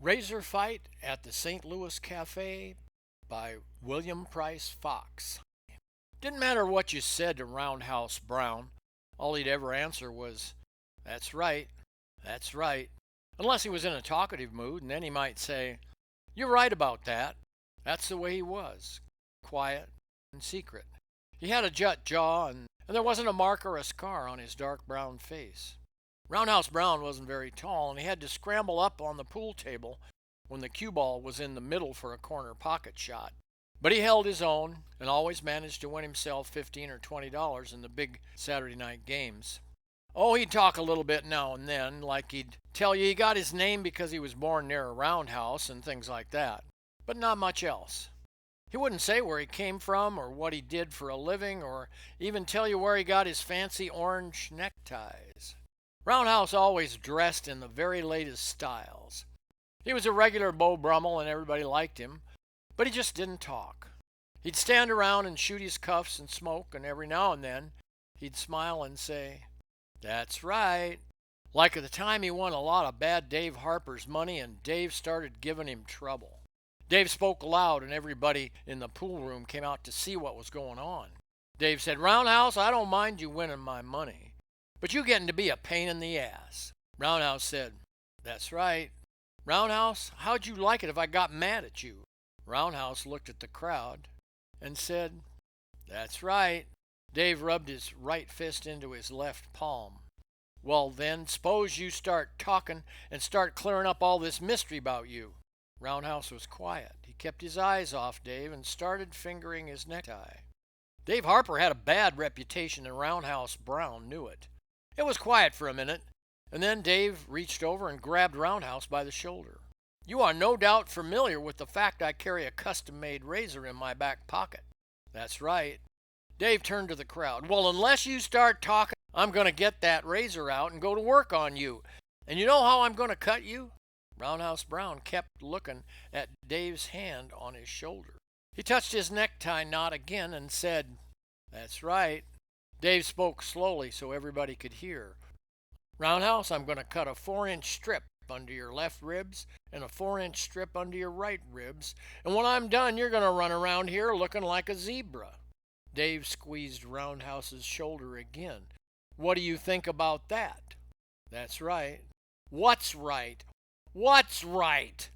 Razor Fight at the St. Louis Cafe by William Price Fox. Didn't matter what you said to Roundhouse Brown, all he'd ever answer was, "That's right, that's right." Unless he was in a talkative mood, and then he might say, "You're right about that." That's the way he was, quiet and secret. He had a jut jaw, and there wasn't a mark or a scar on his dark brown face. Roundhouse Brown wasn't very tall, and he had to scramble up on the pool table when the cue ball was in the middle for a corner pocket shot. But he held his own and always managed to win himself $15 or $20 in the big Saturday night games. Oh, he'd talk a little bit now and then, like he'd tell you he got his name because he was born near a roundhouse and things like that, but not much else. He wouldn't say where he came from or what he did for a living or even tell you where he got his fancy orange neckties. Roundhouse always dressed in the very latest styles. He was a regular Beau Brummel and everybody liked him, but he just didn't talk. He'd stand around and shoot his cuffs and smoke, and every now and then he'd smile and say, "That's right." Like at the time he won a lot of Bad Dave Harper's money and Dave started giving him trouble. Dave spoke loud and everybody in the pool room came out to see what was going on. Dave said, "Roundhouse, I don't mind you winning my money, but you getting to be a pain in the ass." Roundhouse said, "That's right." "Roundhouse, how'd you like it if I got mad at you?" Roundhouse looked at the crowd and said, "That's right." Dave rubbed his right fist into his left palm. "Well then, suppose you start talking and start clearing up all this mystery about you." Roundhouse was quiet. He kept his eyes off Dave and started fingering his necktie. Dave Harper had a bad reputation and Roundhouse Brown knew it. It was quiet for a minute, and then Dave reached over and grabbed Roundhouse by the shoulder. "You are no doubt familiar with the fact I carry a custom-made razor in my back pocket." "That's right." Dave turned to the crowd. "Well, unless you start talking, I'm going to get that razor out and go to work on you. And you know how I'm going to cut you?" Roundhouse Brown kept looking at Dave's hand on his shoulder. He touched his necktie knot again and said, "That's right." Dave spoke slowly so everybody could hear. "Roundhouse, I'm going to cut a 4-inch strip under your left ribs and a 4-inch strip under your right ribs, and when I'm done you're going to run around here looking like a zebra." Dave squeezed Roundhouse's shoulder again. "What do you think about that?" "That's right." "What's right? What's right?"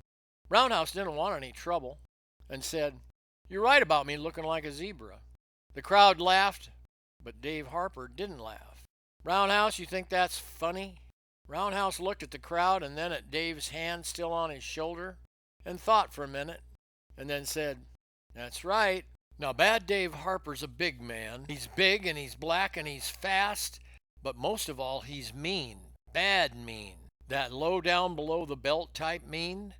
Roundhouse didn't want any trouble and said, "You're right about me looking like a zebra." The crowd laughed, but Dave Harper didn't laugh. "Roundhouse, you think that's funny?" Roundhouse looked at the crowd and then at Dave's hand still on his shoulder and thought for a minute and then said, "That's right." Now, Bad Dave Harper's a big man. He's big and he's black and he's fast, but most of all, he's mean, bad mean. That low down below the belt type mean,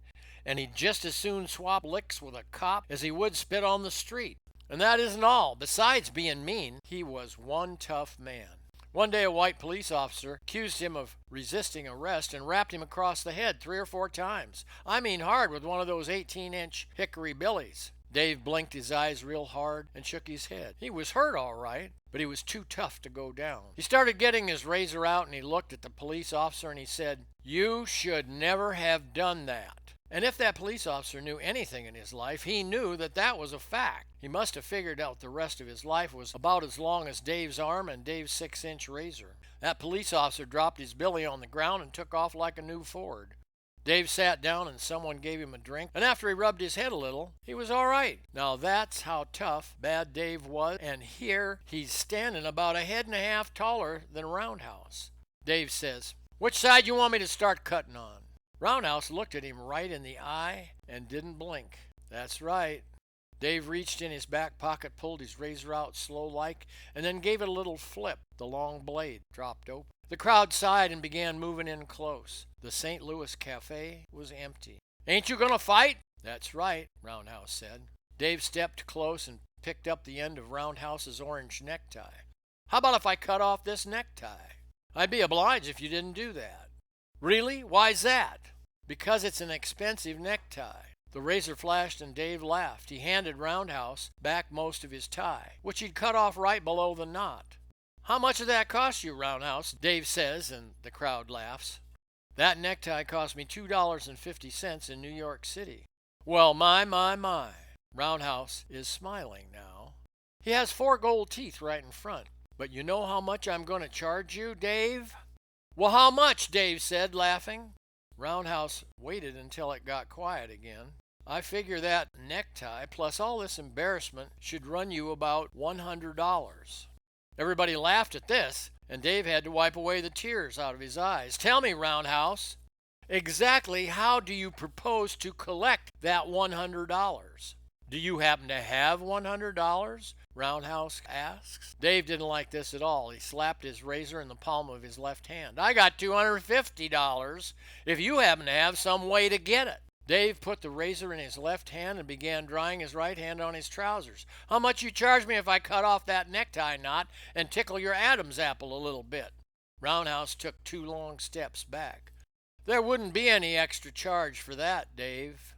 and he'd just as soon swap licks with a cop as he would spit on the street. And that isn't all. Besides being mean, he was one tough man. One day a white police officer accused him of resisting arrest and rapped him across the head 3 or 4 times. I mean hard, with one of those 18-inch hickory billies. Dave blinked his eyes real hard and shook his head. He was hurt all right, but he was too tough to go down. He started getting his razor out and he looked at the police officer and he said, "You should never have done that." And if that police officer knew anything in his life, he knew that that was a fact. He must have figured out the rest of his life was about as long as Dave's arm and Dave's 6-inch razor. That police officer dropped his billy on the ground and took off like a new Ford. Dave sat down and someone gave him a drink, and after he rubbed his head a little, he was all right. Now that's how tough Bad Dave was, and here he's standing about 1.5 heads taller than Roundhouse. Dave says, "Which side you want me to start cutting on?" Roundhouse looked at him right in the eye and didn't blink. "That's right." Dave reached in his back pocket, pulled his razor out slow-like, and then gave it a little flip. The long blade dropped open. The crowd sighed and began moving in close. The St. Louis Cafe was empty. "Ain't you gonna fight?" "That's right," Roundhouse said. Dave stepped close and picked up the end of Roundhouse's orange necktie. "How about if I cut off this necktie?" "I'd be obliged if you didn't do that." "Really? Why's that?" "Because it's an expensive necktie." The razor flashed and Dave laughed. He handed Roundhouse back most of his tie, which he'd cut off right below the knot. "How much did that cost you, Roundhouse?" Dave says, and the crowd laughs. That necktie cost me $2.50 in New York City. Well, my. Roundhouse is smiling now. He has 4 gold teeth right in front. But you know how much I'm going to charge you, Dave? Well, how much? Dave said, laughing. Roundhouse waited until it got quiet again. I figure that necktie plus all this embarrassment should run you about $100. Everybody laughed at this, and Dave had to wipe away the tears out of his eyes. Tell me, Roundhouse, exactly how do you propose to collect that $100? Do you happen to have $100? Roundhouse asks. Dave didn't like this at all. He slapped his razor in the palm of his left hand. I got $250 if you happen to have some way to get it. Dave put the razor in his left hand and began drying his right hand on his trousers. How much you charge me if I cut off that necktie knot and tickle your Adam's apple a little bit? Roundhouse took 2 long steps back. There wouldn't be any extra charge for that, Dave.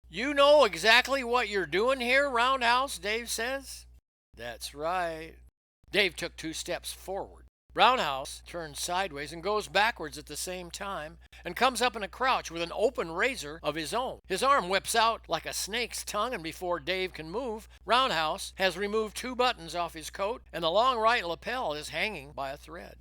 You know exactly what you're doing here, Roundhouse, Dave says. That's right. Dave took 2 steps forward. Roundhouse turns sideways and goes backwards at the same time and comes up in a crouch with an open razor of his own. His arm whips out like a snake's tongue, and before Dave can move, Roundhouse has removed 2 buttons off his coat, and the long right lapel is hanging by a thread.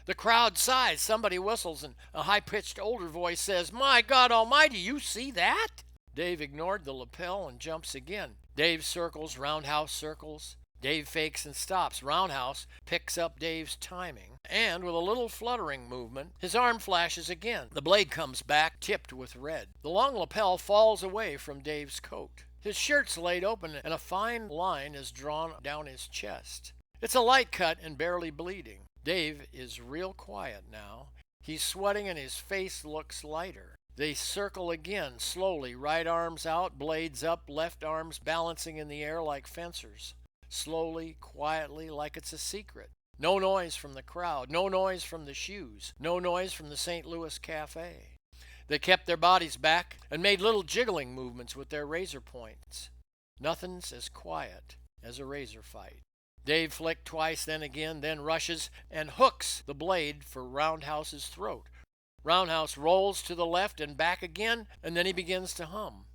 The crowd sighs, somebody whistles, and a high-pitched older voice says, "My God Almighty, you see that?" Dave ignored the lapel and jumps again. Dave circles, Roundhouse circles. Dave fakes and stops. Roundhouse picks up Dave's timing, and with a little fluttering movement, his arm flashes again. The blade comes back, tipped with red. The long lapel falls away from Dave's coat. His shirt's laid open, and a fine line is drawn down his chest. It's a light cut and barely bleeding. Dave is real quiet now. He's sweating, and his face looks lighter. They circle again, slowly, right arms out, blades up, left arms balancing in the air like fencers. Slowly, quietly, like it's a secret. No noise from the crowd, no noise from the shoes, no noise from the St. Louis cafe. They kept their bodies back and made little jiggling movements with their razor points. Nothing's as quiet as a razor fight. Dave flicked twice, then again, then rushes and hooks the blade for Roundhouse's throat. Roundhouse rolls to the left and back again, and then he begins to hum.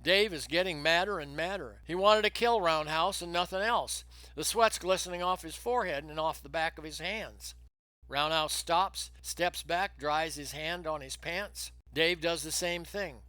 Dave is getting madder and madder. He wanted to kill Roundhouse and nothing else. The sweat's glistening off his forehead and off the back of his hands. Roundhouse stops, steps back, dries his hand on his pants. Dave does the same thing.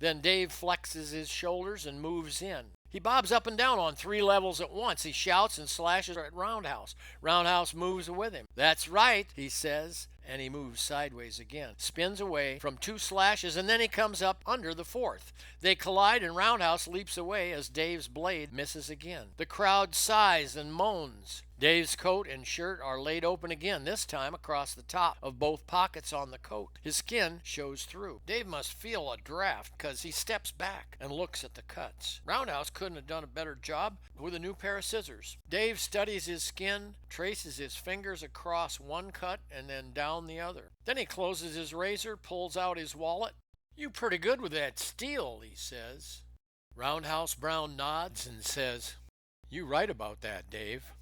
Then Dave flexes his shoulders and moves in. He bobs up and down on 3 levels at once. He shouts and slashes at Roundhouse. Roundhouse moves with him. "That's right," he says, and he moves sideways again. Spins away from 2 slashes, and then he comes up under the 4th. They collide, and Roundhouse leaps away as Dave's blade misses again. The crowd sighs and moans. Dave's coat and shirt are laid open again, this time across the top of both pockets on the coat. His skin shows through. Dave must feel a draft because he steps back and looks at the cuts. Roundhouse couldn't have done a better job with a new pair of scissors. Dave studies his skin, traces his fingers across one cut and then down the other. Then he closes his razor, pulls out his wallet. "You pretty good with that steel," he says. Roundhouse Brown nods and says, "You right about that, Dave."